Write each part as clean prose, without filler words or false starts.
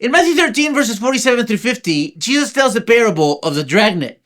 In Matthew 13, verses 47 through 50, Jesus tells the parable of the Dragnet.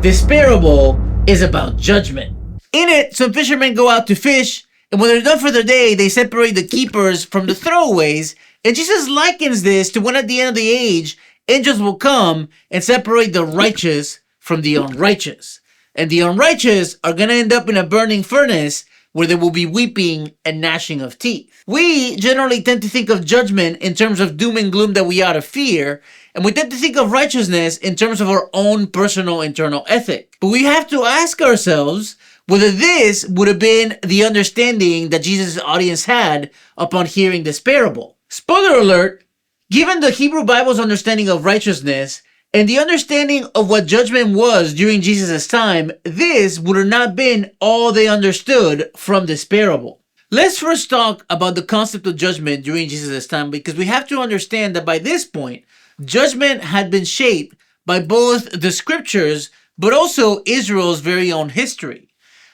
This parable is about judgment. In it, some fishermen go out to fish, and when they're done for the day, they separate the keepers from the throwaways, and Jesus likens this to when at the end of the age, angels will come and separate the righteous from the unrighteous. And the unrighteous are going to end up in a burning furnace where there will be weeping and gnashing of teeth. We generally tend to think of judgment in terms of doom and gloom that we ought to fear, and we tend to think of righteousness in terms of our own personal internal ethic. But we have to ask ourselves whether this would have been the understanding that Jesus' audience had upon hearing this parable. Spoiler alert, given the Hebrew Bible's understanding of righteousness and the understanding of what judgment was during Jesus' time, this would have not been all they understood from this parable. Let's first talk about the concept of judgment during Jesus' time, because we have to understand that by this point, judgment had been shaped by both the scriptures, but also Israel's very own history.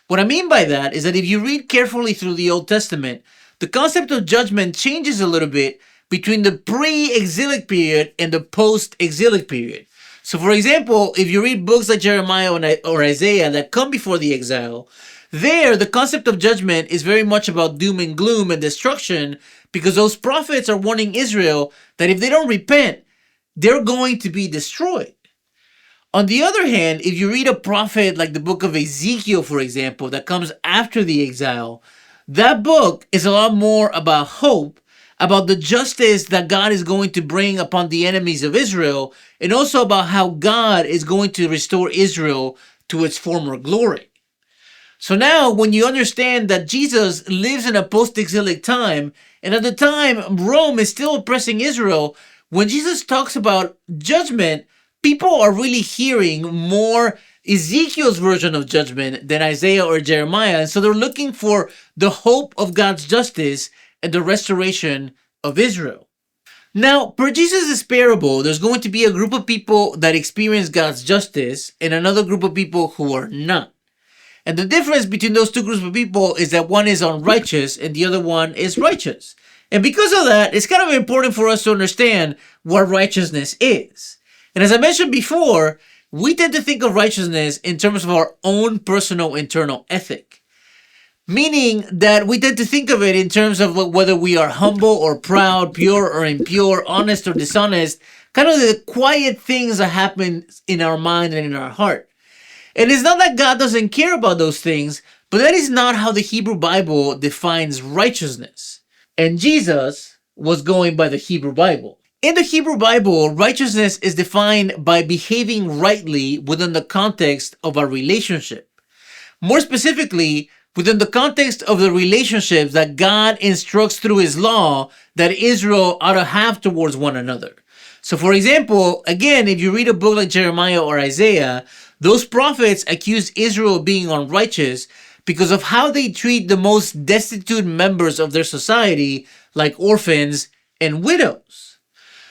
What I mean by that is that if you read carefully through the Old Testament, the concept of judgment changes a little bit between the pre-exilic period and the post-exilic period. So for example, if you read books like Jeremiah or Isaiah that come before the exile, there the concept of judgment is very much about doom and gloom and destruction, because those prophets are warning Israel that if they don't repent, they're going to be destroyed. On the other hand, if you read a prophet like the book of Ezekiel, for example, that comes after the exile, that book is a lot more about hope, about the justice that God is going to bring upon the enemies of Israel, and also about how God is going to restore Israel to its former glory. So now, when you understand that Jesus lives in a post-exilic time, and at the time Rome is still oppressing Israel, when Jesus talks about judgment, people are really hearing more Ezekiel's version of judgment than Isaiah or Jeremiah, and so they're looking for the hope of God's justice and the restoration of Israel. Now, per Jesus' parable, there's going to be a group of people that experience God's justice and another group of people who are not. And the difference between those two groups of people is that one is unrighteous and the other one is righteous. And because of that, it's kind of important for us to understand what righteousness is. And as I mentioned before, we tend to think of righteousness in terms of our own personal internal ethic. Meaning that we tend to think of it in terms of whether we are humble or proud, pure or impure, honest or dishonest, kind of the quiet things that happen in our mind and in our heart. And it's not that God doesn't care about those things, but that is not how the Hebrew Bible defines righteousness. And Jesus was going by the Hebrew Bible. In the Hebrew Bible, righteousness is defined by behaving rightly within the context of our relationship. More specifically, within the context of the relationships that God instructs through His law that Israel ought to have towards one another. So for example, again, if you read a book like Jeremiah or Isaiah, those prophets accuse Israel of being unrighteous because of how they treat the most destitute members of their society, like orphans and widows.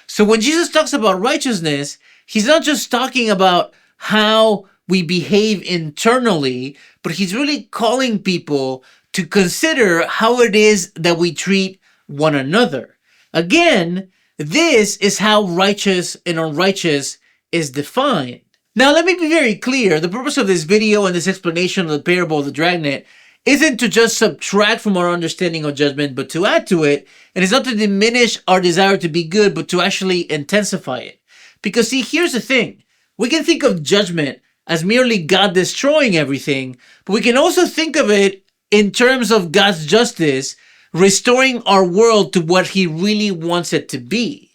So when Jesus talks about righteousness, He's not just talking about how we behave internally, but He's really calling people to consider how it is that we treat one another. Again, this is how righteous and unrighteous is defined. Now, let me be very clear. The purpose of this video and this explanation of the parable of the Dragnet isn't to just subtract from our understanding of judgment, but to add to it. And it's not to diminish our desire to be good, but to actually intensify it. Because see, here's the thing. We can think of judgment as merely God destroying everything, but we can also think of it in terms of God's justice, restoring our world to what He really wants it to be.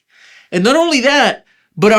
And not only that, but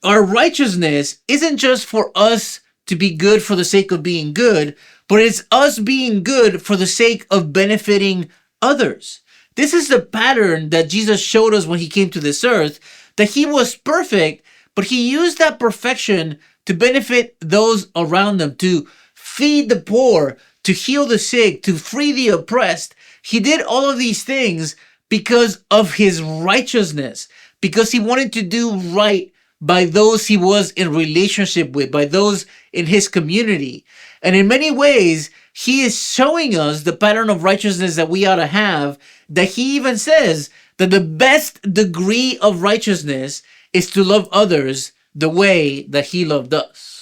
our righteousness isn't just for us to be good for the sake of being good, but it's us being good for the sake of benefiting others. This is the pattern that Jesus showed us when He came to this earth, that He was perfect, but He used that perfection to benefit those around Him, to feed the poor, to heal the sick, to free the oppressed. He did all of these things because of His righteousness, because He wanted to do right by those He was in relationship with, by those in His community. And in many ways, He is showing us the pattern of righteousness that we ought to have, that He even says that the best degree of righteousness is to love others the way that he loved us.